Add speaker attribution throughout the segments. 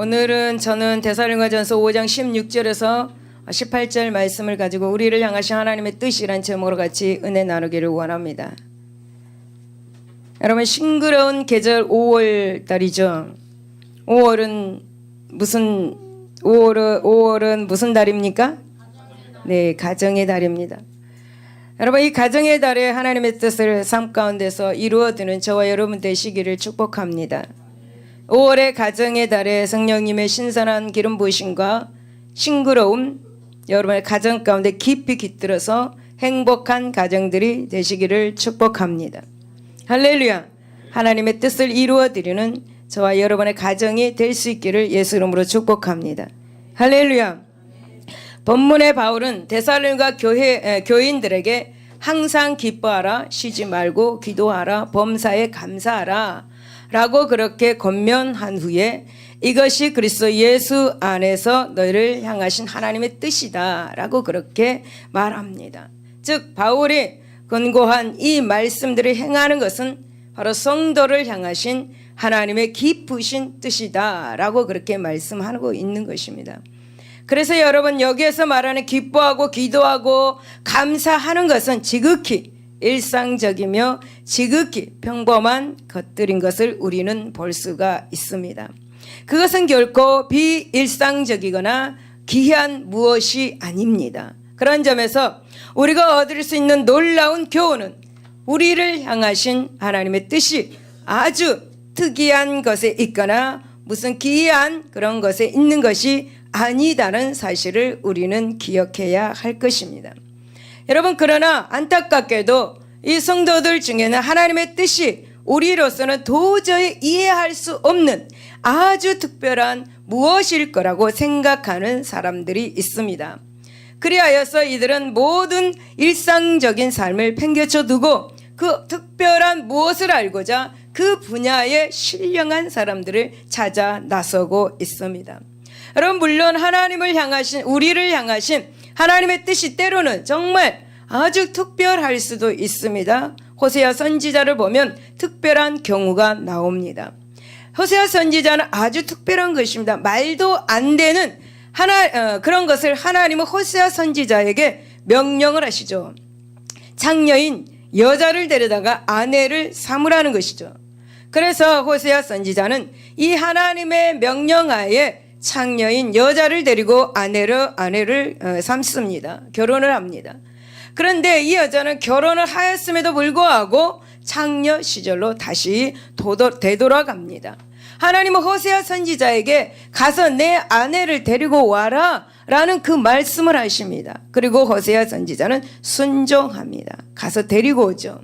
Speaker 1: 오늘은 저는 데살로니가전서 5장 16절에서 18절 말씀을 가지고 우리를 향하신 하나님의 뜻이란 제목으로 같이 은혜 나누기를 원합니다. 여러분, 싱그러운 계절 5월 달이죠. 5월은 무슨 달입니까? 네, 가정의 달입니다. 여러분, 이 가정의 달에 하나님의 뜻을 삶 가운데서 이루어드는 저와 여러분 되시기를 축복합니다. 5월의 가정의 달에 성령님의 신선한 기름 부으심과 싱그러움, 여러분의 가정 가운데 깊이 깃들어서 행복한 가정들이 되시기를 축복합니다. 할렐루야. 하나님의 뜻을 이루어드리는 저와 여러분의 가정이 될 수 있기를 예수 이름으로 축복합니다. 할렐루야. 본문의 바울은 데살로니가 교인들에게 항상 기뻐하라, 쉬지 말고 기도하라, 범사에 감사하라 라고 그렇게 권면한 후에 이것이 그리스도 예수 안에서 너희를 향하신 하나님의 뜻이다 라고 그렇게 말합니다. 즉 바울이 권고한 이 말씀들을 행하는 것은 바로 성도를 향하신 하나님의 깊으신 뜻이다 라고 그렇게 말씀하고 있는 것입니다. 그래서 여러분, 여기에서 말하는 기뻐하고 기도하고 감사하는 것은 지극히 일상적이며 지극히 평범한 것들인 것을 우리는 볼 수가 있습니다. 그것은 결코 비일상적이거나 기이한 무엇이 아닙니다. 그런 점에서 우리가 얻을 수 있는 놀라운 교훈은 우리를 향하신 하나님의 뜻이 아주 특이한 것에 있거나 무슨 기이한 그런 것에 있는 것이 아니다는 사실을 우리는 기억해야 할 것입니다. 여러분, 그러나 안타깝게도 이 성도들 중에는 하나님의 뜻이 우리로서는 도저히 이해할 수 없는 아주 특별한 무엇일 거라고 생각하는 사람들이 있습니다. 그리하여서 이들은 모든 일상적인 삶을 팽개쳐 두고 그 특별한 무엇을 알고자 그 분야에 신령한 사람들을 찾아 나서고 있습니다. 여러분, 물론 하나님을 향하신, 우리를 향하신 하나님의 뜻이 때로는 정말 아주 특별할 수도 있습니다. 호세아 선지자를 보면 특별한 경우가 나옵니다. 호세아 선지자는 아주 특별한 것입니다. 말도 안 되는 그런 것을 하나님은 호세아 선지자에게 명령을 하시죠. 창녀인 여자를 데려다가 아내를 삼으라는 것이죠. 그래서 호세아 선지자는 이 하나님의 명령하에 창녀인 여자를 데리고 아내를 삼습니다. 결혼을 합니다. 그런데 이 여자는 결혼을 하였음에도 불구하고 창녀 시절로 다시 되돌아갑니다. 하나님은 호세아 선지자에게 가서 내 아내를 데리고 와라 라는 그 말씀을 하십니다. 그리고 호세아 선지자는 순종합니다. 가서 데리고 오죠.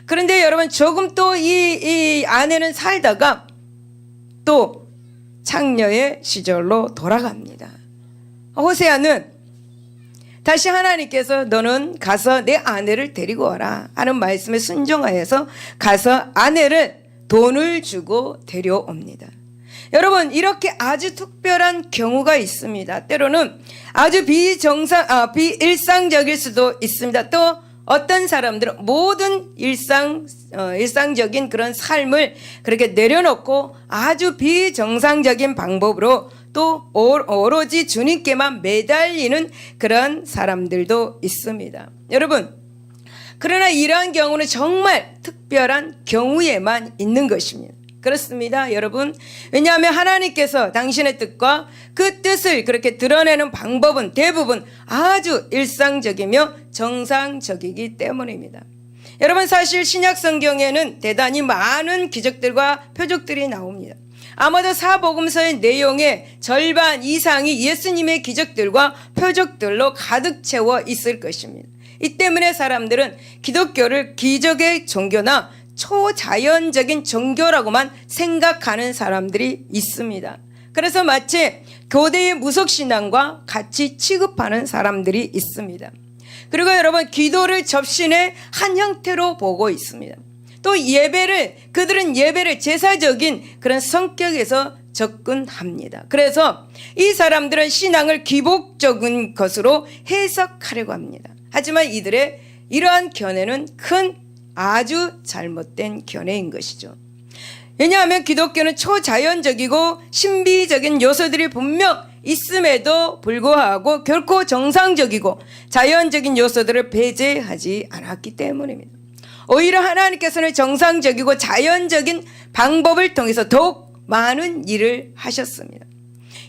Speaker 1: 그런데 여러분, 조금 또 이 아내는 살다가 또 창녀의 시절로 돌아갑니다. 호세아는 다시 하나님께서 너는 가서 내 아내를 데리고 와라 하는 말씀에 순종하여서 가서 아내를 돈을 주고 데려옵니다. 여러분, 이렇게 아주 특별한 경우가 있습니다. 때로는 아주 비일상적일 수도 있습니다. 또 어떤 사람들은 모든 일상적인 그런 삶을 그렇게 내려놓고 아주 비정상적인 방법으로 또 오로지 주님께만 매달리는 그런 사람들도 있습니다. 여러분, 그러나 이러한 경우는 정말 특별한 경우에만 있는 것입니다. 그렇습니다, 여러분. 왜냐하면 하나님께서 당신의 뜻과 그 뜻을 그렇게 드러내는 방법은 대부분 아주 일상적이며 정상적이기 때문입니다. 여러분, 사실 신약 성경에는 대단히 많은 기적들과 표적들이 나옵니다. 아마도 사복음서의 내용의 절반 이상이 예수님의 기적들과 표적들로 가득 채워 있을 것입니다. 이 때문에 사람들은 기독교를 기적의 종교나 초자연적인 종교라고만 생각하는 사람들이 있습니다. 그래서 마치 교대의 무속신앙과 같이 취급하는 사람들이 있습니다. 그리고 여러분, 기도를 접신의 한 형태로 보고 있습니다. 또 그들은 예배를 제사적인 그런 성격에서 접근합니다. 그래서 이 사람들은 신앙을 기복적인 것으로 해석하려고 합니다. 하지만 이들의 이러한 견해는 아주 잘못된 견해인 것이죠. 왜냐하면 기독교는 초자연적이고 신비적인 요소들이 분명 있음에도 불구하고 결코 정상적이고 자연적인 요소들을 배제하지 않았기 때문입니다. 오히려 하나님께서는 정상적이고 자연적인 방법을 통해서 더욱 많은 일을 하셨습니다.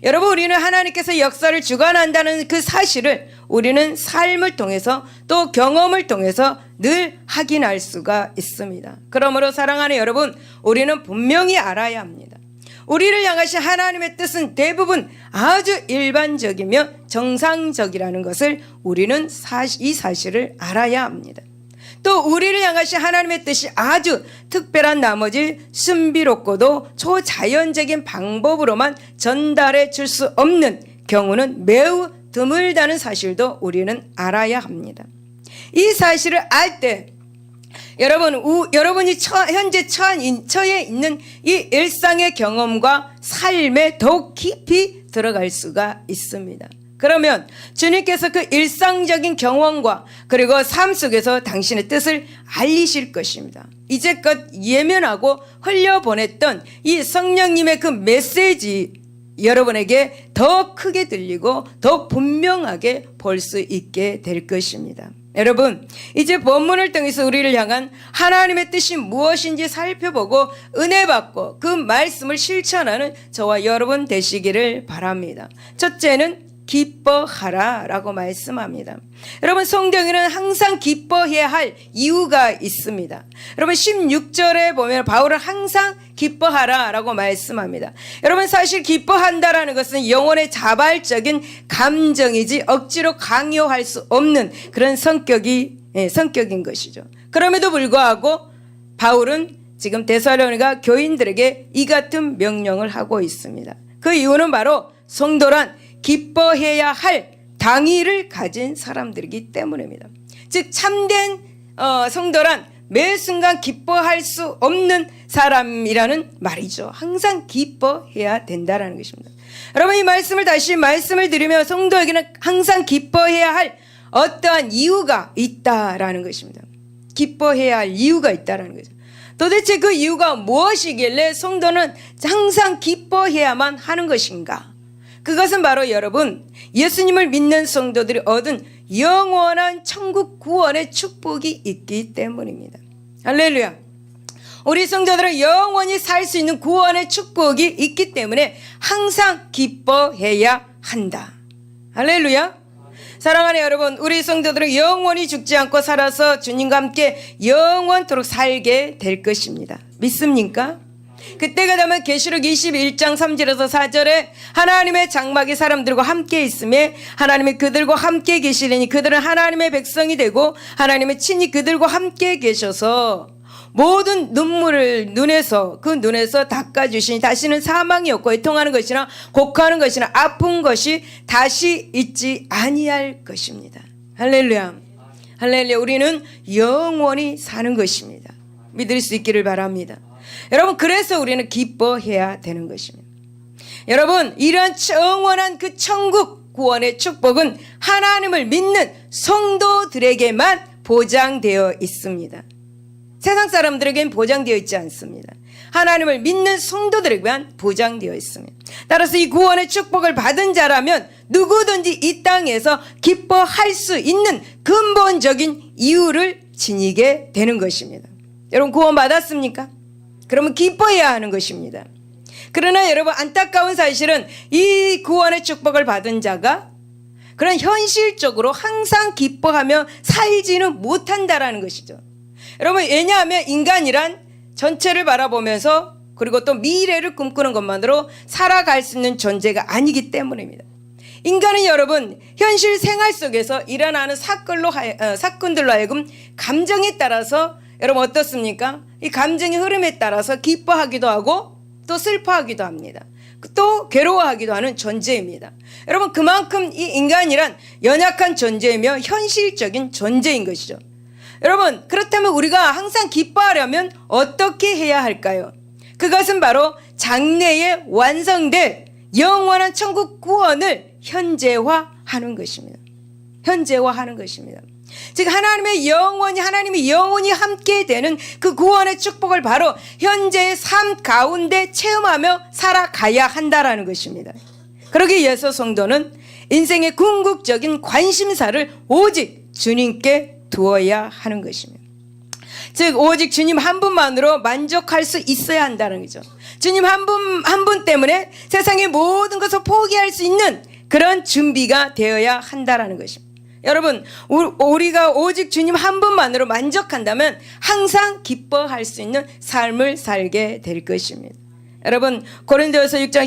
Speaker 1: 여러분, 우리는 하나님께서 역사를 주관한다는 그 사실을 우리는 삶을 통해서 또 경험을 통해서 늘 확인할 수가 있습니다. 그러므로 사랑하는 여러분, 우리는 분명히 알아야 합니다. 우리를 향하신 하나님의 뜻은 대부분 아주 일반적이며 정상적이라는 것을 우리는 이 사실을 알아야 합니다. 또 우리를 향하신 하나님의 뜻이 아주 특별한 나머지 신비롭고도 초자연적인 방법으로만 전달해 줄 수 없는 경우는 매우 드물다는 사실도 우리는 알아야 합니다. 이 사실을 알 때 여러분이 현재 처해 있는 이 일상의 경험과 삶에 더욱 깊이 들어갈 수가 있습니다. 그러면 주님께서 그 일상적인 경험과 그리고 삶 속에서 당신의 뜻을 알리실 것입니다. 이제껏 예면하고 흘려보냈던 이 성령님의 그 메시지 여러분에게 더 크게 들리고 더 분명하게 볼 수 있게 될 것입니다. 여러분, 이제 본문을 통해서 우리를 향한 하나님의 뜻이 무엇인지 살펴보고 은혜 받고 그 말씀을 실천하는 저와 여러분 되시기를 바랍니다. 첫째는 기뻐하라 라고 말씀합니다. 여러분, 성경에는 항상 기뻐해야 할 이유가 있습니다. 여러분, 16절에 보면 바울은 항상 기뻐하라 라고 말씀합니다. 여러분, 사실 기뻐한다라는 것은 영혼의 자발적인 감정이지 억지로 강요할 수 없는 그런 성격인 것이죠. 그럼에도 불구하고 바울은 지금 데살로니가 교인들에게 이 같은 명령을 하고 있습니다. 그 이유는 바로 성도란 기뻐해야 할 당위를 가진 사람들이기 때문입니다. 즉 참된 성도란 매 순간 기뻐할 수 없는 사람이라는 말이죠. 항상 기뻐해야 된다는 것입니다. 여러분, 이 말씀을 다시 말씀을 드리며 성도에게는 항상 기뻐해야 할 어떠한 이유가 있다라는 것입니다. 기뻐해야 할 이유가 있다라는 거죠. 도대체 그 이유가 무엇이길래 성도는 항상 기뻐해야만 하는 것인가? 그것은 바로 여러분, 예수님을 믿는 성도들이 얻은 영원한 천국 구원의 축복이 있기 때문입니다. 할렐루야. 우리 성도들은 영원히 살 수 있는 구원의 축복이 있기 때문에 항상 기뻐해야 한다. 할렐루야. 사랑하는 여러분, 우리 성도들은 영원히 죽지 않고 살아서 주님과 함께 영원토록 살게 될 것입니다. 믿습니까? 그때가 되면 계시록 21장 3절에서 4절에 하나님의 장막이 사람들과 함께 있음에 하나님이 그들과 함께 계시리니 그들은 하나님의 백성이 되고 하나님의 친히 그들과 함께 계셔서 모든 눈물을 그 눈에서 닦아주시니 다시는 사망이 없고 애통하는 것이나 곡하는 것이나 아픈 것이 다시 있지 아니할 것입니다. 할렐루야. 할렐루야. 우리는 영원히 사는 것입니다. 믿을 수 있기를 바랍니다. 여러분, 그래서 우리는 기뻐해야 되는 것입니다. 여러분, 이런 영원한 그 천국 구원의 축복은 하나님을 믿는 성도들에게만 보장되어 있습니다. 세상 사람들에게는 보장되어 있지 않습니다. 하나님을 믿는 성도들에게만 보장되어 있습니다. 따라서 이 구원의 축복을 받은 자라면 누구든지 이 땅에서 기뻐할 수 있는 근본적인 이유를 지니게 되는 것입니다. 여러분, 구원 받았습니까? 그러면 기뻐해야 하는 것입니다. 그러나 여러분, 안타까운 사실은 이 구원의 축복을 받은 자가 그런 현실적으로 항상 기뻐하며 살지는 못한다라는 것이죠. 여러분, 왜냐하면 인간이란 전체를 바라보면서 그리고 또 미래를 꿈꾸는 것만으로 살아갈 수 있는 존재가 아니기 때문입니다. 인간은 여러분, 현실 생활 속에서 일어나는 사건들로 하여금 감정에 따라서 여러분 어떻습니까? 이 감정의 흐름에 따라서 기뻐하기도 하고 또 슬퍼하기도 합니다. 또 괴로워하기도 하는 존재입니다. 여러분, 그만큼 이 인간이란 연약한 존재이며 현실적인 존재인 것이죠. 여러분, 그렇다면 우리가 항상 기뻐하려면 어떻게 해야 할까요? 그것은 바로 장래에 완성될 영원한 천국 구원을 현재화하는 것입니다. 현재화하는 것입니다. 즉 하나님이 영원히 함께 되는 그 구원의 축복을 바로 현재의 삶 가운데 체험하며 살아가야 한다라는 것입니다. 그러기 위해서 성도는 인생의 궁극적인 관심사를 오직 주님께 두어야 하는 것입니다. 즉 오직 주님 한 분만으로 만족할 수 있어야 한다는 거죠. 주님 한 분 때문에 세상의 모든 것을 포기할 수 있는 그런 준비가 되어야 한다는 것입니다. 여러분, 우리가 오직 주님 한 분만으로 만족한다면 항상 기뻐할 수 있는 삶을 살게 될 것입니다. 여러분, 고린도후서 6장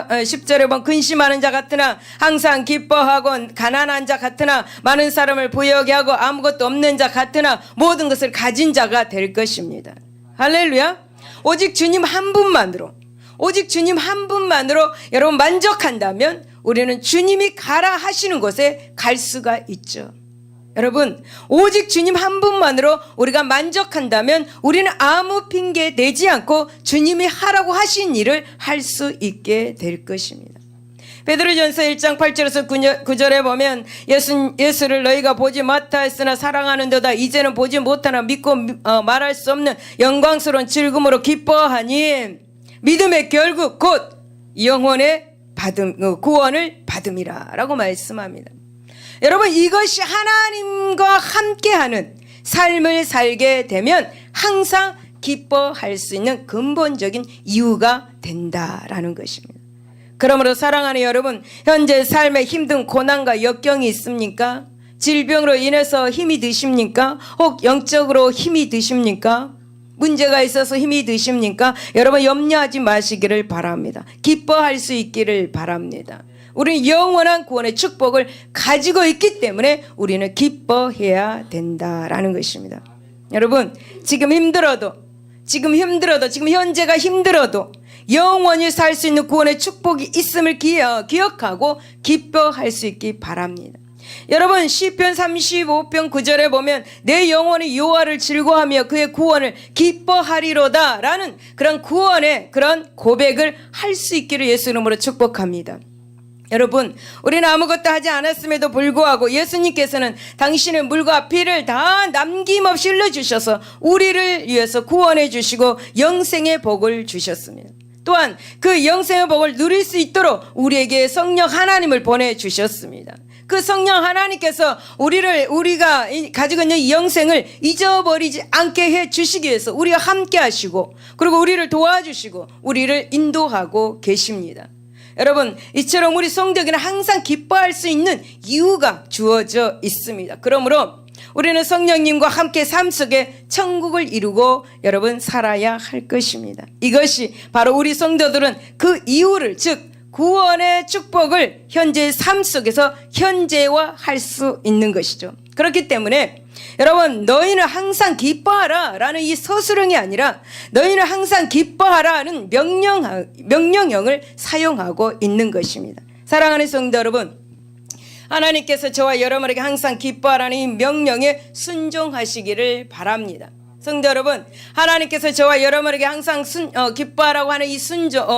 Speaker 1: 10절에 보면 근심하는 자 같으나 항상 기뻐하고 가난한 자 같으나 많은 사람을 부유하게 하고 아무것도 없는 자 같으나 모든 것을 가진 자가 될 것입니다. 할렐루야. 오직 주님 한 분만으로 여러분 만족한다면 우리는 주님이 가라 하시는 곳에 갈 수가 있죠. 여러분, 오직 주님 한 분만으로 우리가 만족한다면 우리는 아무 핑계 대지 않고 주님이 하라고 하신 일을 할 수 있게 될 것입니다. 베드로전서 1장 8절에서 9절에 보면 예수를 너희가 보지 못하였으나 사랑하는도다 이제는 보지 못하나 믿고 말할 수 없는 영광스러운 즐거움으로 기뻐하니 믿음의 결국 곧 영혼의 구원을 받음이라 라고 말씀합니다. 여러분, 이것이 하나님과 함께하는 삶을 살게 되면 항상 기뻐할 수 있는 근본적인 이유가 된다라는 것입니다. 그러므로 사랑하는 여러분, 현재 삶에 힘든 고난과 역경이 있습니까? 질병으로 인해서 힘이 드십니까? 혹 영적으로 힘이 드십니까? 문제가 있어서 힘이 드십니까? 여러분 염려하지 마시기를 바랍니다. 기뻐할 수 있기를 바랍니다. 우리는 영원한 구원의 축복을 가지고 있기 때문에 우리는 기뻐해야 된다라는 것입니다. 여러분, 지금 현재가 힘들어도 영원히 살 수 있는 구원의 축복이 있음을 기억하고 기뻐할 수 있기 바랍니다. 여러분, 시편 35편 9절에 보면 내 영혼이 여호와를 즐거워하며 그의 구원을 기뻐하리로다 라는 그런 구원의 그런 고백을 할 수 있기를 예수 이름으로 축복합니다. 여러분, 우리는 아무것도 하지 않았음에도 불구하고 예수님께서는 당신의 물과 피를 다 남김없이 흘려주셔서 우리를 위해서 구원해 주시고 영생의 복을 주셨습니다. 또한 그 영생의 복을 누릴 수 있도록 우리에게 성령 하나님을 보내주셨습니다. 그 성령 하나님께서 우리가 가지고 있는 이 영생을 잊어버리지 않게 해 주시기 위해서 우리와 함께 하시고 그리고 우리를 도와주시고 우리를 인도하고 계십니다. 여러분, 이처럼 우리 성도에게는 항상 기뻐할 수 있는 이유가 주어져 있습니다. 그러므로 우리는 성령님과 함께 삶 속에 천국을 이루고 여러분 살아야 할 것입니다. 이것이 바로 우리 성도들은 그 이유를, 즉 구원의 축복을 현재의 삶 속에서 현재화할 수 있는 것이죠. 그렇기 때문에 여러분, 너희는 항상 기뻐하라 라는 이 서술형이 아니라 너희는 항상 기뻐하라는 명령형을 사용하고 있는 것입니다. 사랑하는 성도 여러분, 하나님께서 저와 여러분에게 항상 기뻐하라는 이 명령에 순종하시기를 바랍니다. 성도 여러분, 하나님께서 저와 여러분에게 항상 기뻐하라고 하는 이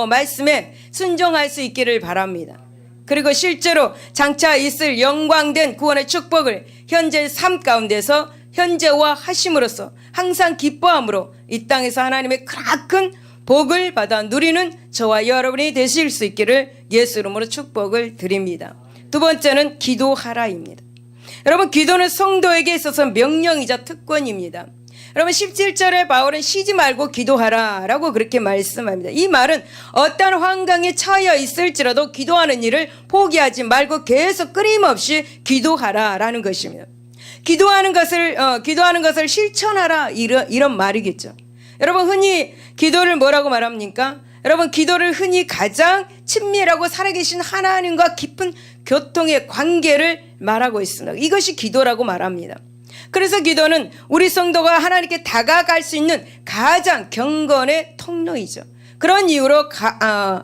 Speaker 1: 말씀에 순종할 수 있기를 바랍니다. 그리고 실제로 장차 있을 영광된 구원의 축복을 현재의 삶 가운데서 현재화하심으로써 항상 기뻐함으로 이 땅에서 하나님의 크나큰 복을 받아 누리는 저와 여러분이 되실 수 있기를 예수 이름으로 축복을 드립니다. 두 번째는 기도하라입니다. 여러분, 기도는 성도에게 있어서 명령이자 특권입니다. 여러분, 17절에 바울은 쉬지 말고 기도하라 라고 그렇게 말씀합니다. 이 말은 어떤 환경에 처해 있을지라도 기도하는 일을 포기하지 말고 계속 끊임없이 기도하라 라는 것입니다. 기도하는 것을 실천하라 이런 말이겠죠. 여러분, 흔히 기도를 뭐라고 말합니까? 여러분, 기도를 흔히 가장 친밀하고 살아계신 하나님과 깊은 교통의 관계를 말하고 있습니다. 이것이 기도라고 말합니다. 그래서 기도는 우리 성도가 하나님께 다가갈 수 있는 가장 경건의 통로이죠. 그런 이유로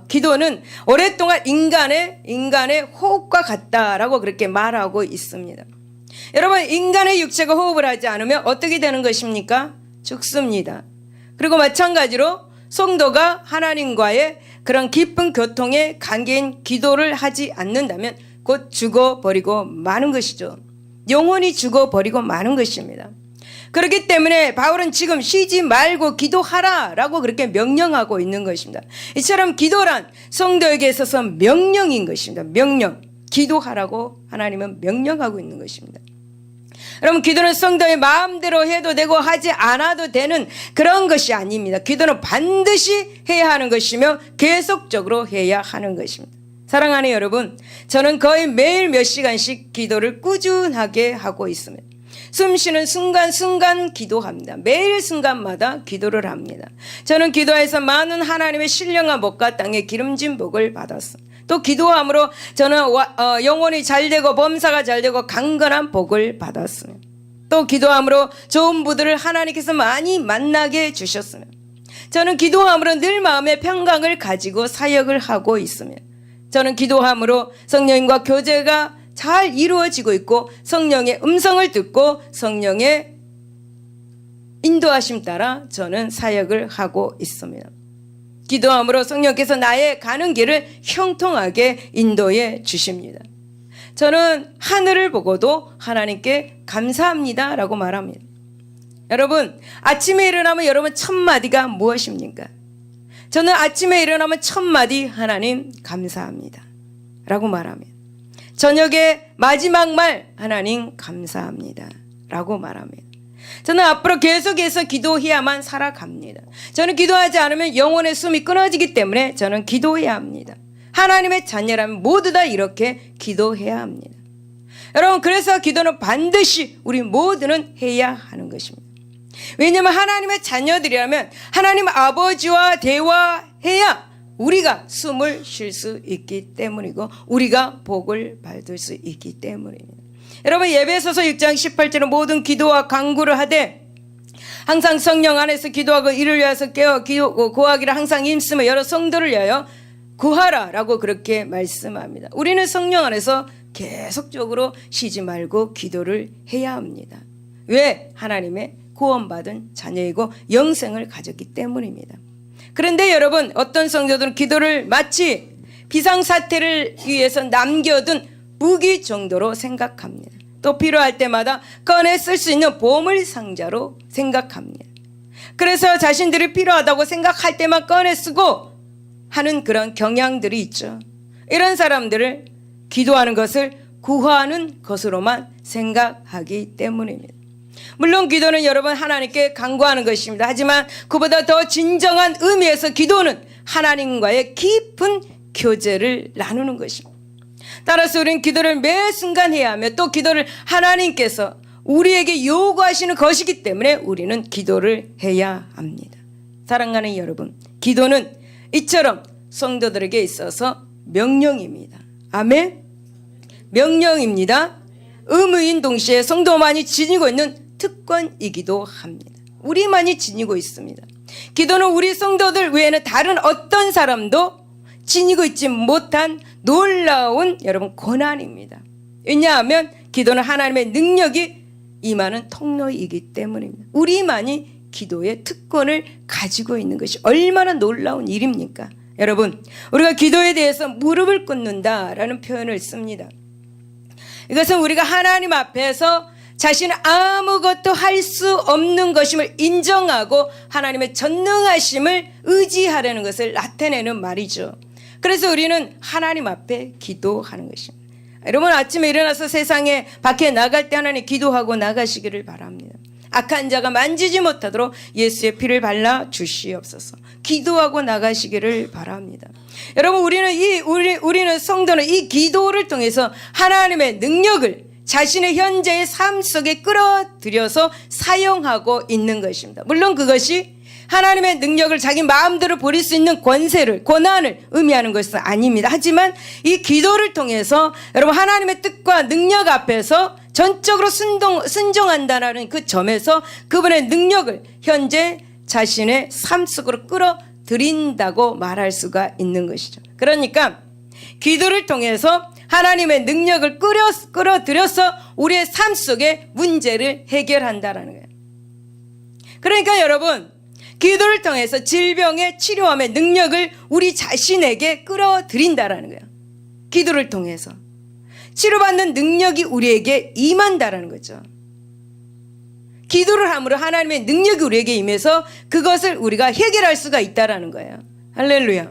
Speaker 1: 기도는 오랫동안 인간의 호흡과 같다라고 그렇게 말하고 있습니다. 여러분, 인간의 육체가 호흡을 하지 않으면 어떻게 되는 것입니까? 죽습니다. 그리고 마찬가지로 성도가 하나님과의 그런 깊은 교통의 관계인 기도를 하지 않는다면 곧 죽어버리고 마는 것이죠. 영혼이 죽어버리고 마는 것입니다. 그렇기 때문에 바울은 지금 쉬지 말고 기도하라라고 그렇게 명령하고 있는 것입니다. 이처럼 기도란 성도에게 있어서 명령인 것입니다. 명령. 기도하라고 하나님은 명령하고 있는 것입니다. 여러분, 기도는 성도의 마음대로 해도 되고 하지 않아도 되는 그런 것이 아닙니다. 기도는 반드시 해야 하는 것이며 계속적으로 해야 하는 것입니다. 사랑하는 여러분, 저는 거의 매일 몇 시간씩 기도를 꾸준하게 하고 있습니다. 숨 쉬는 순간순간 기도합니다. 매일 순간마다 기도를 합니다. 저는 기도해서 많은 하나님의 신령한 복과 땅의 기름진 복을 받았습니다. 또 기도함으로 저는 영혼이 잘되고 범사가 잘되고 강건한 복을 받았습니다. 또 기도함으로 좋은 부들을 하나님께서 많이 만나게 해주셨습니다. 저는 기도함으로 늘 마음의 평강을 가지고 사역을 하고 있습니다. 저는 기도함으로 성령님과 교제가 잘 이루어지고 있고 성령의 음성을 듣고 성령의 인도하심 따라 저는 사역을 하고 있습니다. 기도함으로 성령께서 나의 가는 길을 형통하게 인도해 주십니다. 저는 하늘을 보고도 하나님께 감사합니다 라고 말합니다. 여러분, 아침에 일어나면 여러분 첫 마디가 무엇입니까? 저는 아침에 일어나면 첫 마디 하나님 감사합니다 라고 말합니다. 저녁에 마지막 말 하나님 감사합니다 라고 말합니다. 저는 앞으로 계속해서 기도해야만 살아갑니다. 저는 기도하지 않으면 영혼의 숨이 끊어지기 때문에 저는 기도해야 합니다. 하나님의 자녀라면 모두 다 이렇게 기도해야 합니다. 여러분, 그래서 기도는 반드시 우리 모두는 해야 하는 것입니다. 왜냐하면 하나님의 자녀들이라면 하나님 아버지와 대화해야 우리가 숨을 쉴 수 있기 때문이고 우리가 복을 받을 수 있기 때문입니다. 여러분, 예배소서 6장 18절은 모든 기도와 간구를 하되 항상 성령 안에서 기도하고 이를 위해서 깨어 구하기를 항상 힘쓰며 여러 성도를 위하여 구하라라고 그렇게 말씀합니다. 우리는 성령 안에서 계속적으로 쉬지 말고 기도를 해야 합니다. 왜? 하나님의 구원받은 자녀이고 영생을 가졌기 때문입니다. 그런데 여러분, 어떤 성도들은 기도를 마치 비상사태를 위해서 남겨둔 무기 정도로 생각합니다. 또 필요할 때마다 꺼내 쓸 수 있는 보물상자로 생각합니다. 그래서 자신들이 필요하다고 생각할 때만 꺼내 쓰고 하는 그런 경향들이 있죠. 이런 사람들을 기도하는 것을 구하는 것으로만 생각하기 때문입니다. 물론 기도는 여러분 하나님께 간구하는 것입니다. 하지만 그보다 더 진정한 의미에서 기도는 하나님과의 깊은 교제를 나누는 것입니다. 따라서 우리는 기도를 매 순간 해야 하며 또 기도를 하나님께서 우리에게 요구하시는 것이기 때문에 우리는 기도를 해야 합니다. 사랑하는 여러분, 기도는 이처럼 성도들에게 있어서 명령입니다. 아멘. 명령입니다. 의무인 동시에 성도만이 지니고 있는 특권이기도 합니다. 우리만이 지니고 있습니다. 기도는 우리 성도들 외에는 다른 어떤 사람도 지니고 있지 못한 놀라운 여러분 권한입니다. 왜냐하면 기도는 하나님의 능력이 임하는 통로이기 때문입니다. 우리만이 기도의 특권을 가지고 있는 것이 얼마나 놀라운 일입니까? 여러분, 우리가 기도에 대해서 무릎을 꿇는다라는 표현을 씁니다. 이것은 우리가 하나님 앞에서 자신은 아무것도 할 수 없는 것임을 인정하고 하나님의 전능하심을 의지하려는 것을 나타내는 말이죠. 그래서 우리는 하나님 앞에 기도하는 것입니다. 여러분, 아침에 일어나서 세상에 밖에 나갈 때 하나님 기도하고 나가시기를 바랍니다. 악한 자가 만지지 못하도록 예수의 피를 발라 주시옵소서. 기도하고 나가시기를 바랍니다. 여러분, 우리는 성도는 이 기도를 통해서 하나님의 능력을 자신의 현재의 삶 속에 끌어들여서 사용하고 있는 것입니다. 물론 그것이 하나님의 능력을 자기 마음대로 부릴 수 있는 권한을 의미하는 것은 아닙니다. 하지만 이 기도를 통해서 여러분 하나님의 뜻과 능력 앞에서 전적으로 순종한다는 그 점에서 그분의 능력을 현재 자신의 삶 속으로 끌어들인다고 말할 수가 있는 것이죠. 그러니까 기도를 통해서 하나님의 능력을 끌어들여서 우리의 삶 속에 문제를 해결한다는 거예요. 그러니까 여러분, 기도를 통해서 질병의 치료함의 능력을 우리 자신에게 끌어들인다라는 거예요. 기도를 통해서 치료받는 능력이 우리에게 임한다라는 거죠. 기도를 함으로 하나님의 능력이 우리에게 임해서 그것을 우리가 해결할 수가 있다라는 거예요. 할렐루야.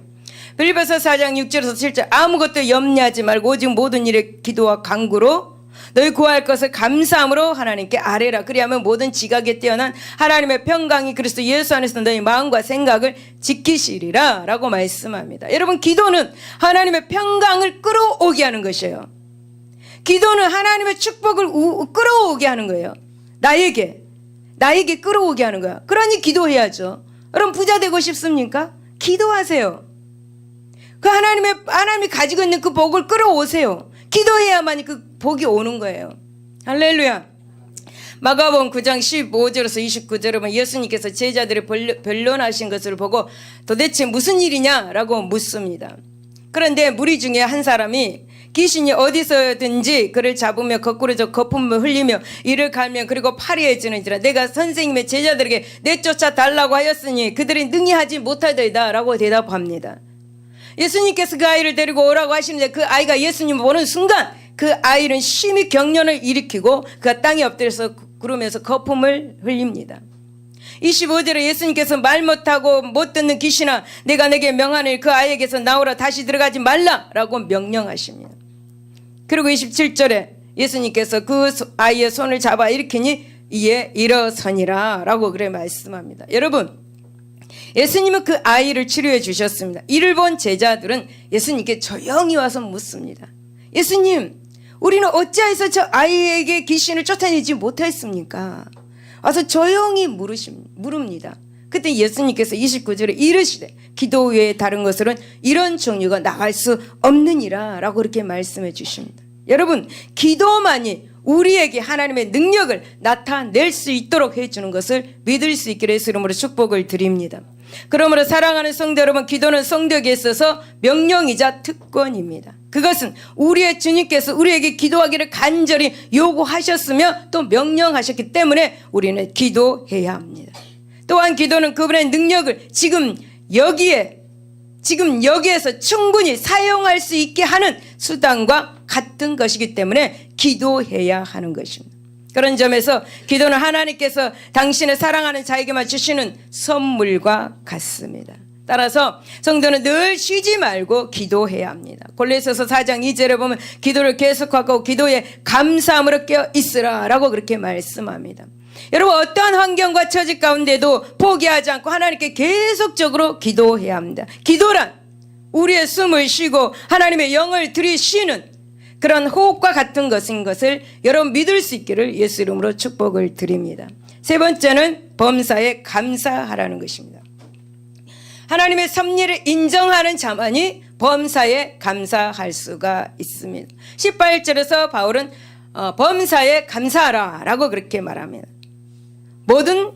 Speaker 1: 빌립보서 4장 6절에서 7절 아무것도 염려하지 말고 오직 모든 일에 기도와 간구로 너희 구할 것을 감사함으로 하나님께 아뢰라. 그리하면 모든 지각에 뛰어난 하나님의 평강이 그리스도 예수 안에서 너희 마음과 생각을 지키시리라 라고 말씀합니다. 여러분, 기도는 하나님의 평강을 끌어오게 하는 것이에요. 기도는 하나님의 축복을 끌어오게 하는 거예요. 나에게 끌어오게 하는 거야. 그러니 기도해야죠. 여러분, 부자 되고 싶습니까? 기도하세요. 그 하나님이 가지고 있는 그 복을 끌어오세요. 기도해야만 그 복이 오는 거예요. 할렐루야. 마가복음 9장 15절에서 29절에 보면 예수님께서 제자들이 변론하신 것을 보고 도대체 무슨 일이냐라고 묻습니다. 그런데 무리 중에 한 사람이 귀신이 어디서든지 그를 잡으며 거꾸로 거품을 흘리며 이를 갈며 그리고 파리해지는지라 내가 선생님의 제자들에게 내쫓아 달라고 하였으니 그들이 능히 하지 못하더이다 라고 대답합니다. 예수님께서 그 아이를 데리고 오라고 하시는데 그 아이가 예수님을 보는 순간 그 아이는 심히 경련을 일으키고 그가 땅에 엎드려서 구르면서 거품을 흘립니다. 25절에 예수님께서 말 못하고 못 듣는 귀신아 내가 내게 명하니 그 아이에게서 나오라 다시 들어가지 말라라고 명령하십니다. 그리고 27절에 예수님께서 그 아이의 손을 잡아 일으키니 이에 일어서니라 라고 그래 말씀합니다. 여러분, 예수님은 그 아이를 치료해 주셨습니다. 이를 본 제자들은 예수님께 조용히 와서 묻습니다. 예수님, 우리는 어찌하여서 저 아이에게 귀신을 쫓아내지 못했습니까? 와서 조용히 물읍니다. 그때 예수님께서 29절에 이르시되 기도 외에 다른 것으로는 이런 종류가 나갈 수 없느니라 라고 그렇게 말씀해 주십니다. 여러분, 기도만이 우리에게 하나님의 능력을 나타낼 수 있도록 해주는 것을 믿을 수 있기를 예수 이름으로 축복을 드립니다. 그러므로 사랑하는 성도 여러분, 기도는 성도에게 있어서 명령이자 특권입니다. 그것은 우리의 주님께서 우리에게 기도하기를 간절히 요구하셨으며 또 명령하셨기 때문에 우리는 기도해야 합니다. 또한 기도는 그분의 능력을 지금 여기에서 충분히 사용할 수 있게 하는 수단과 같은 것이기 때문에 기도해야 하는 것입니다. 그런 점에서 기도는 하나님께서 당신의 사랑하는 자에게만 주시는 선물과 같습니다. 따라서 성도는 늘 쉬지 말고 기도해야 합니다. 골로새서 4장 2절에 보면 기도를 계속하고 기도에 감사함으로 깨어 있으라 라고 그렇게 말씀합니다. 여러분, 어떠한 환경과 처지 가운데도 포기하지 않고 하나님께 계속적으로 기도해야 합니다. 기도란 우리의 숨을 쉬고 하나님의 영을 들이쉬는 그런 호흡과 같은 것인 것을 여러분 믿을 수 있기를 예수 이름으로 축복을 드립니다. 세 번째는 범사에 감사하라는 것입니다. 하나님의 섭리를 인정하는 자만이 범사에 감사할 수가 있습니다. 18절에서 바울은 범사에 감사하라 라고 그렇게 말합니다. 모든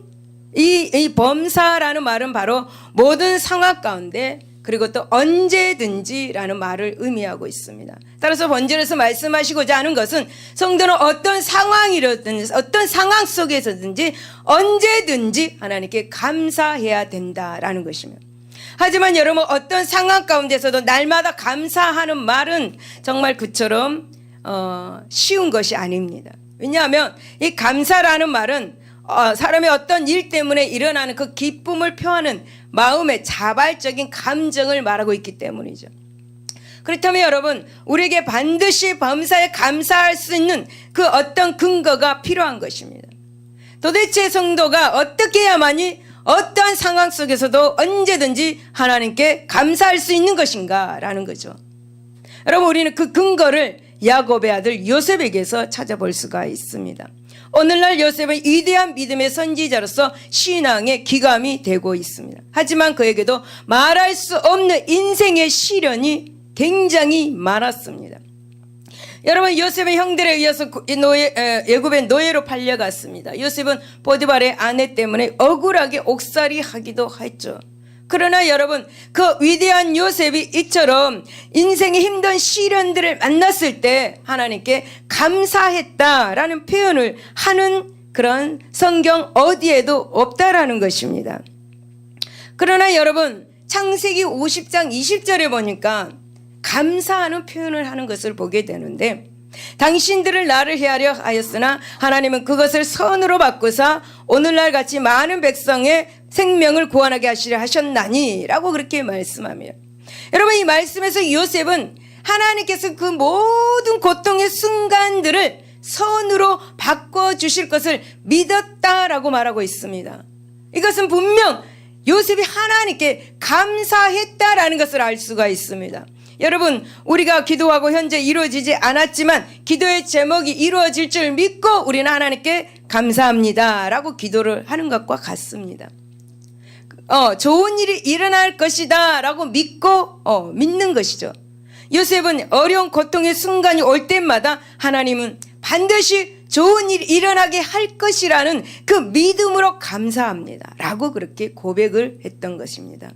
Speaker 1: 이 범사라는 말은 바로 모든 상황 가운데 그리고 또 언제든지라는 말을 의미하고 있습니다. 따라서 본절에서 말씀하시고자 하는 것은 성도는 어떤 상황이든지 어떤 상황 속에서든지 언제든지 하나님께 감사해야 된다라는 것입니다. 하지만 여러분, 어떤 상황 가운데서도 날마다 감사하는 말은 정말 그처럼 쉬운 것이 아닙니다. 왜냐하면 이 감사라는 말은 사람의 어떤 일 때문에 일어나는 그 기쁨을 표하는 마음의 자발적인 감정을 말하고 있기 때문이죠. 그렇다면 여러분, 우리에게 반드시 범사에 감사할 수 있는 그 어떤 근거가 필요한 것입니다. 도대체 성도가 어떻게 해야만이 어떠한 상황 속에서도 언제든지 하나님께 감사할 수 있는 것인가 라는 거죠. 여러분, 우리는 그 근거를 야곱의 아들 요셉에게서 찾아볼 수가 있습니다. 오늘날 요셉은 위대한 믿음의 선지자로서 신앙의 기감이 되고 있습니다. 하지만 그에게도 말할 수 없는 인생의 시련이 굉장히 많았습니다. 여러분, 요셉의 형들에 의해서 애굽의 노예로 팔려갔습니다. 요셉은 보디발의 아내 때문에 억울하게 옥살이 하기도 했죠. 그러나 여러분, 그 위대한 요셉이 이처럼 인생의 힘든 시련들을 만났을 때 하나님께 감사했다라는 표현을 하는 그런 성경 어디에도 없다라는 것입니다. 그러나 여러분, 창세기 50장 20절에 보니까 감사하는 표현을 하는 것을 보게 되는데 당신들을 나를 해하려 하였으나 하나님은 그것을 선으로 바꾸사 오늘날 같이 많은 백성의 생명을 구원하게 하시려 하셨나니 라고 그렇게 말씀합니다. 여러분, 이 말씀에서 요셉은 하나님께서 그 모든 고통의 순간들을 선으로 바꿔주실 것을 믿었다라고 말하고 있습니다. 이것은 분명 요셉이 하나님께 감사했다라는 것을 알 수가 있습니다. 여러분, 우리가 기도하고 현재 이루어지지 않았지만 기도의 제목이 이루어질 줄 믿고 우리는 하나님께 감사합니다 라고 기도를 하는 것과 같습니다. 좋은 일이 일어날 것이다 라고 믿고 믿는 것이죠. 요셉은 어려운 고통의 순간이 올 때마다 하나님은 반드시 좋은 일이 일어나게 할 것이라는 그 믿음으로 감사합니다 라고 그렇게 고백을 했던 것입니다.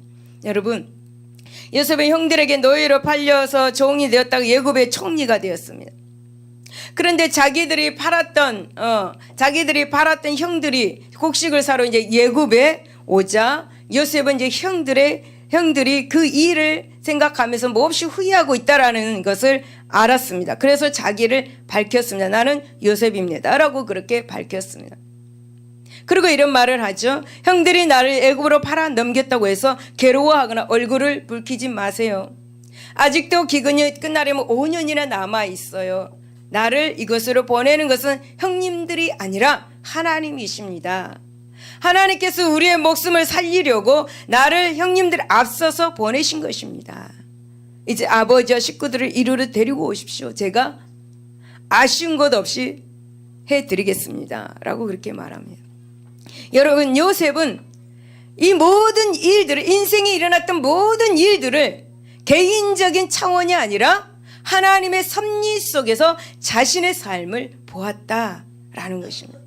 Speaker 1: 여러분, 요셉의 형들에게 노예로 팔려서 종이 되었다가 애굽의 총리가 되었습니다. 그런데 자기들이 팔았던 형들이 곡식을 사러 이제 애굽에 오자 요셉은 이제 형들이 그 일을 생각하면서 몹시 후회하고 있다라는 것을 알았습니다. 그래서 자기를 밝혔습니다. 나는 요셉입니다 라고 그렇게 밝혔습니다. 그리고 이런 말을 하죠. 형들이 나를 애굽으로 팔아 넘겼다고 해서 괴로워하거나 얼굴을 붉히지 마세요. 아직도 기근이 끝나려면 5년이나 남아 있어요. 나를 이것으로 보내는 것은 형님들이 아니라 하나님이십니다. 하나님께서 우리의 목숨을 살리려고 나를 형님들 앞서서 보내신 것입니다. 이제 아버지와 식구들을 이리로 데리고 오십시오. 제가 아쉬운 것 없이 해드리겠습니다 라고 그렇게 말합니다. 여러분, 요셉은 이 모든 일들을, 인생에 일어났던 모든 일들을 개인적인 차원이 아니라 하나님의 섭리 속에서 자신의 삶을 보았다라는 것입니다.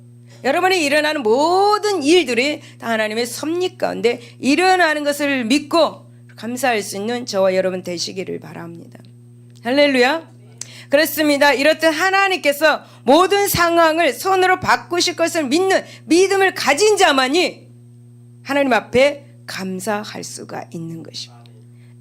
Speaker 1: 여러분이 일어나는 모든 일들이 다 하나님의 섭리 가운데 일어나는 것을 믿고 감사할 수 있는 저와 여러분 되시기를 바랍니다. 할렐루야. 그렇습니다. 이렇듯 하나님께서 모든 상황을 손으로 바꾸실 것을 믿는 믿음을 가진 자만이 하나님 앞에 감사할 수가 있는 것입니다.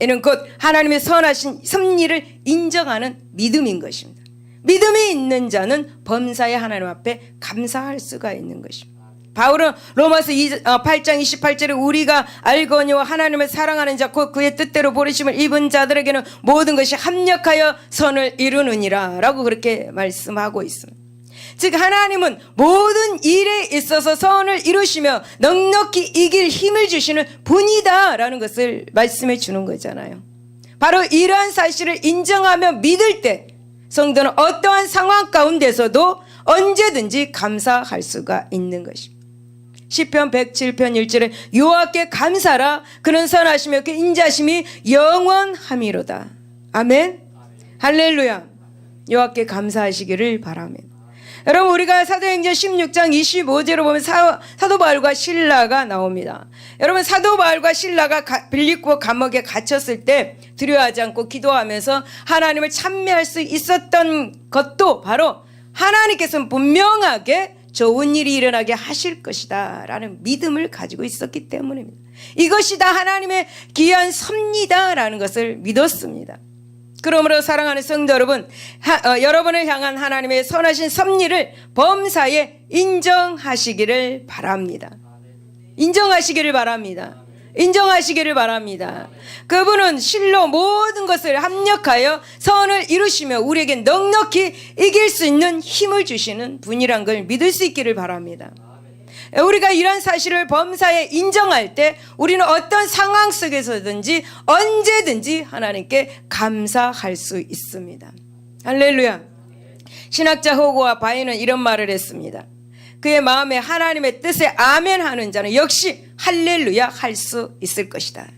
Speaker 1: 이는 곧 하나님의 선하신 섭리를 인정하는 믿음인 것입니다. 믿음이 있는 자는 범사에 하나님 앞에 감사할 수가 있는 것입니다. 바울은 로마서 8장 28절에 우리가 알거니와 하나님을 사랑하는 자 곧 그의 뜻대로 부르심을 입은 자들에게는 모든 것이 합력하여 선을 이루느니라 라고 그렇게 말씀하고 있습니다. 즉 하나님은 모든 일에 있어서 선을 이루시며 넉넉히 이길 힘을 주시는 분이다 라는 것을 말씀해 주는 거잖아요. 바로 이러한 사실을 인정하며 믿을 때 성도는 어떠한 상황 가운데서도 언제든지 감사할 수가 있는 것입니다. 시편 107편 1절에 여호와께 감사라 그는 선하시며 그 인자심이 영원함이로다. 아멘. 할렐루야. 여호와께 감사하시기를 바랍니다. 여러분, 우리가 사도행전 16장 25절을 보면 사도 바울과 실라가 나옵니다. 여러분, 사도 바울과 실라가 빌립보 감옥에 갇혔을 때 두려워하지 않고 기도하면서 하나님을 찬미할 수 있었던 것도 바로 하나님께서는 분명하게 좋은 일이 일어나게 하실 것이다 라는 믿음을 가지고 있었기 때문입니다. 이것이 다 하나님의 귀한 섭리다 라는 것을 믿었습니다. 그러므로 사랑하는 성도 여러분, 여러분을 향한 하나님의 선하신 섭리를 범사에 인정하시기를 바랍니다. 인정하시기를 바랍니다. 인정하시기를 바랍니다. 그분은 실로 모든 것을 합력하여 선을 이루시며 우리에게 넉넉히 이길 수 있는 힘을 주시는 분이란 걸 믿을 수 있기를 바랍니다. 우리가 이런 사실을 범사에 인정할 때 우리는 어떤 상황 속에서든지 언제든지 하나님께 감사할 수 있습니다. 할렐루야. 신학자 호고와 바이는 이런 말을 했습니다. 그의 마음에 하나님의 뜻에 아멘 하는 자는 역시 할렐루야 할 수 있을 것이다.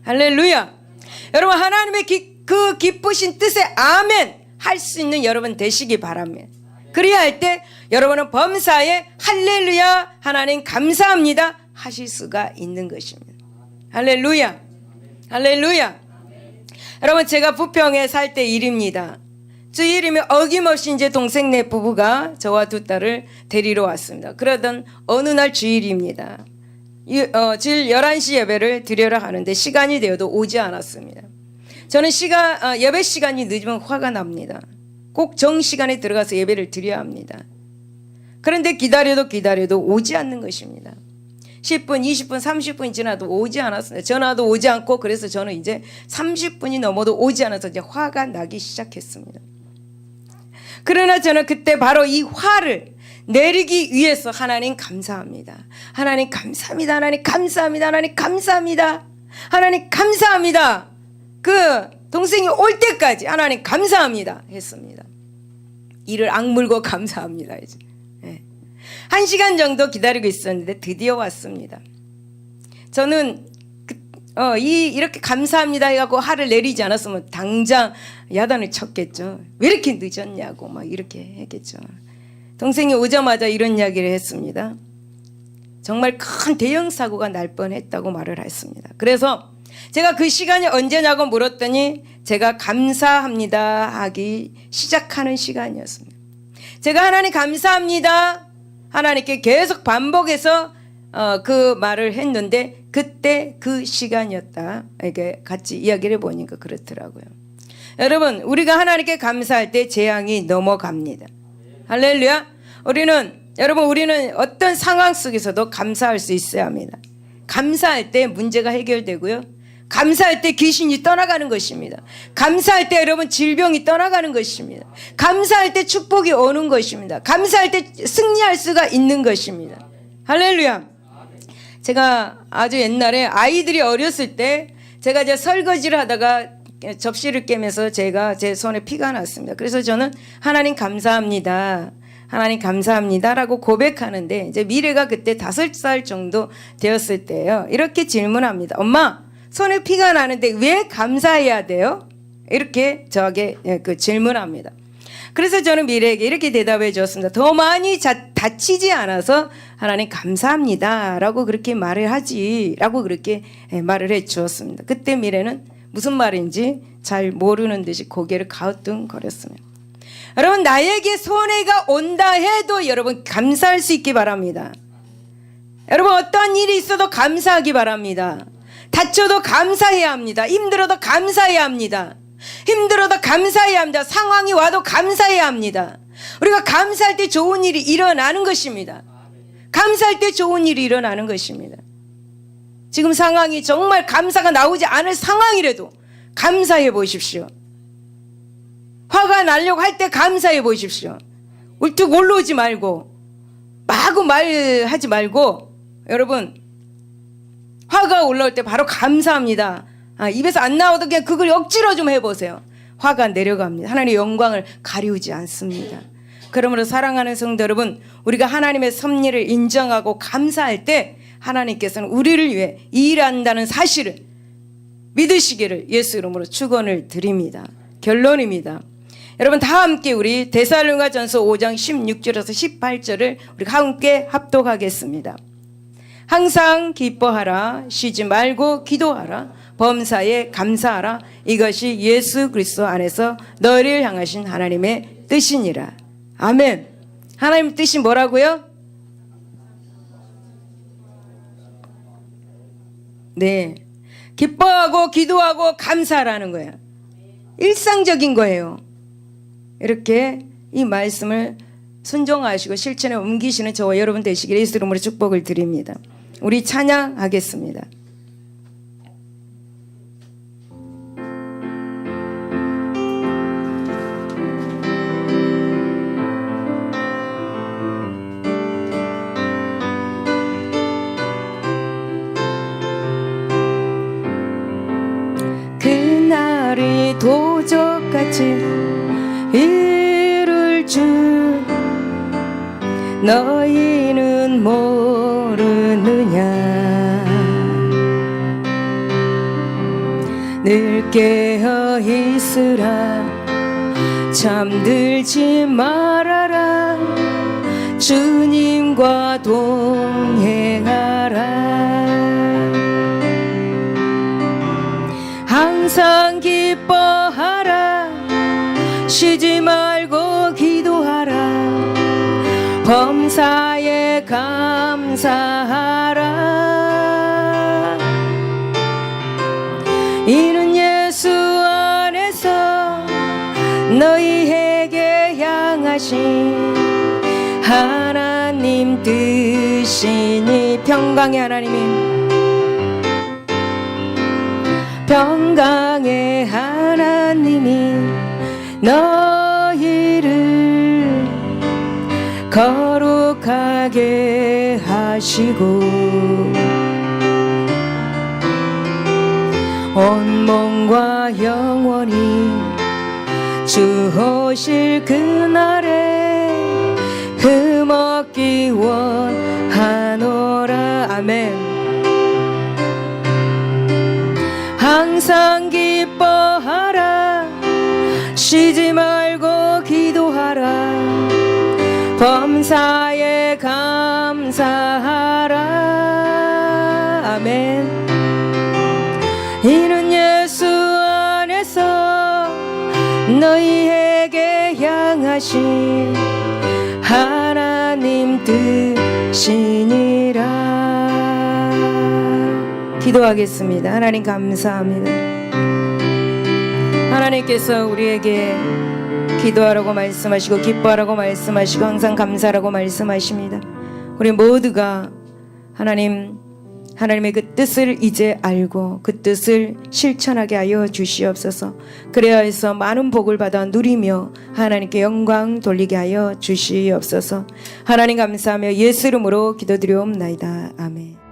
Speaker 1: 할렐루야. 여러분, 하나님의 그 기쁘신 뜻에 아멘 할 수 있는 여러분 되시기 바랍니다. 그래야 할 때 여러분은 범사에 할렐루야 하나님 감사합니다 하실 수가 있는 것입니다. 할렐루야. 할렐루야. 여러분, 제가 부평에 살 때 일입니다. 주일이면 어김없이 이제 동생네 부부가 저와 두 딸을 데리러 왔습니다. 그러던 어느 날 주일입니다. 주일 11시 예배를 드리러 하는데 시간이 되어도 오지 않았습니다. 저는 예배 시간이 늦으면 화가 납니다. 꼭 정시간에 들어가서 예배를 드려야 합니다. 그런데 기다려도 오지 않는 것입니다. 10분, 20분, 30분이 지나도 오지 않았어요. 전화도 오지 않고, 그래서 저는 이제 30분이 넘어도 오지 않아서 이제 화가 나기 시작했습니다. 그러나 저는 그때 바로 이 화를 내리기 위해서 하나님 감사합니다. 하나님 감사합니다. 하나님 감사합니다. 하나님 감사합니다. 하나님 감사합니다. 그 동생이 올 때까지 하나님 감사합니다 했습니다. 이를 악물고 감사합니다. 이제 1시간 정도 기다리고 있었는데 드디어 왔습니다. 저는 이렇게 감사합니다 해갖고 화를 내리지 않았으면 당장 야단을 쳤겠죠. 왜 이렇게 늦었냐고 막 이렇게 했겠죠. 동생이 오자마자 이런 이야기를 했습니다. 정말 큰 대형 사고가 날 뻔했다고 말을 했습니다. 그래서 제가 그 시간이 언제냐고 물었더니 제가 감사합니다 하기 시작하는 시간이었습니다. 제가 하나님 감사합니다 하나님께 계속 반복해서 그 말을 했는데 그때 그 시간이었다. 이렇게 같이 이야기를 해보니까 그렇더라고요. 여러분, 우리가 하나님께 감사할 때 재앙이 넘어갑니다. 할렐루야. 우리는 어떤 상황 속에서도 감사할 수 있어야 합니다. 감사할 때 문제가 해결되고요. 감사할 때 귀신이 떠나가는 것입니다. 감사할 때 여러분 질병이 떠나가는 것입니다. 감사할 때 축복이 오는 것입니다. 감사할 때 승리할 수가 있는 것입니다. 할렐루야. 제가 아주 옛날에 아이들이 어렸을 때 제가 이제 설거지를 하다가 접시를 깨면서 제가 제 손에 피가 났습니다. 그래서 저는 하나님 감사합니다. 하나님 감사합니다라고 고백하는데 이제 미래가 그때 5살 정도 되었을 때요. 이렇게 질문합니다. 엄마, 손에 피가 나는데 왜 감사해야 돼요? 이렇게 저에게 질문합니다. 그래서 저는 미래에게 이렇게 대답해 주었습니다. 더 많이 다치지 않아서 하나님 감사합니다 라고 그렇게 말을 하지 라고 그렇게 말을 해 주었습니다. 그때 미래는 무슨 말인지 잘 모르는 듯이 고개를 가우뚱거렸습니다. 여러분, 나에게 손해가 온다 해도 여러분 감사할 수 있기 바랍니다. 여러분, 어떤 일이 있어도 감사하기 바랍니다. 다쳐도 감사해야 합니다. 힘들어도 감사해야 합니다. 힘들어도 감사해야 합니다. 상황이 와도 감사해야 합니다. 우리가 감사할 때 좋은 일이 일어나는 것입니다. 감사할 때 좋은 일이 일어나는 것입니다. 지금 상황이 정말 감사가 나오지 않을 상황이라도 감사해 보십시오. 화가 나려고 할 때 감사해 보십시오. 울뚝 올라오지 말고 마구 말하지 말고 여러분 화가 올라올 때 바로 감사합니다. 입에서 안 나오도 그냥 그걸 억지로 좀 해보세요. 화가 내려갑니다. 하나님의 영광을 가리우지 않습니다. 그러므로 사랑하는 성도 여러분, 우리가 하나님의 섭리를 인정하고 감사할 때 하나님께서는 우리를 위해 일한다는 사실을 믿으시기를 예수 이름으로 축원을 드립니다. 결론입니다. 여러분, 다 함께 우리 데살로니가전서 5장 16절에서 18절을 우리 함께 합독하겠습니다. 항상 기뻐하라, 쉬지 말고 기도하라, 범사에 감사하라. 이것이 예수 그리스도 안에서 너희를 향하신 하나님의 뜻이니라. 아멘. 하나님 뜻이 뭐라고요? 네, 기뻐하고 기도하고 감사하라는 거예요. 일상적인 거예요. 이렇게 이 말씀을 순종하시고 실천에 옮기시는 저와 여러분 되시기를 예수 이름으로 축복을 드립니다. 우리 찬양하겠습니다. 그날이 도적같이 이룰 줄 너희는 모르느냐. 늘 깨어 있으라, 잠들지 말아라, 주님과 동행하라. 항상 기뻐하라, 쉬지 말고 기도하라, 범사에 감사하라. 이는 예수 안에서 너희에게 향하신 하나님 뜻이니 평강의 하나님이 평강의 하나님이 너희를 거룩하게 하시고 온 몸과 영원히 주오실 그날에 흠없기 원하노라. 아멘. 항상 기뻐하라. 쉬지 말고 기도하라. 범사에 감사하라. 아멘. 이는 예수 안에서 너희에게 향하신 하나님 뜻이니라. 기도하겠습니다. 하나님 감사합니다. 하나님께서 우리에게 기도하라고 말씀하시고 기뻐하라고 말씀하시고 항상 감사하라고 말씀하십니다. 우리 모두가 하나님의 그 뜻을 이제 알고 그 뜻을 실천하게 하여 주시옵소서. 그래야 해서 많은 복을 받아 누리며 하나님께 영광 돌리게 하여 주시옵소서. 하나님 감사하며 예수 이름으로 기도드리옵나이다. 아멘.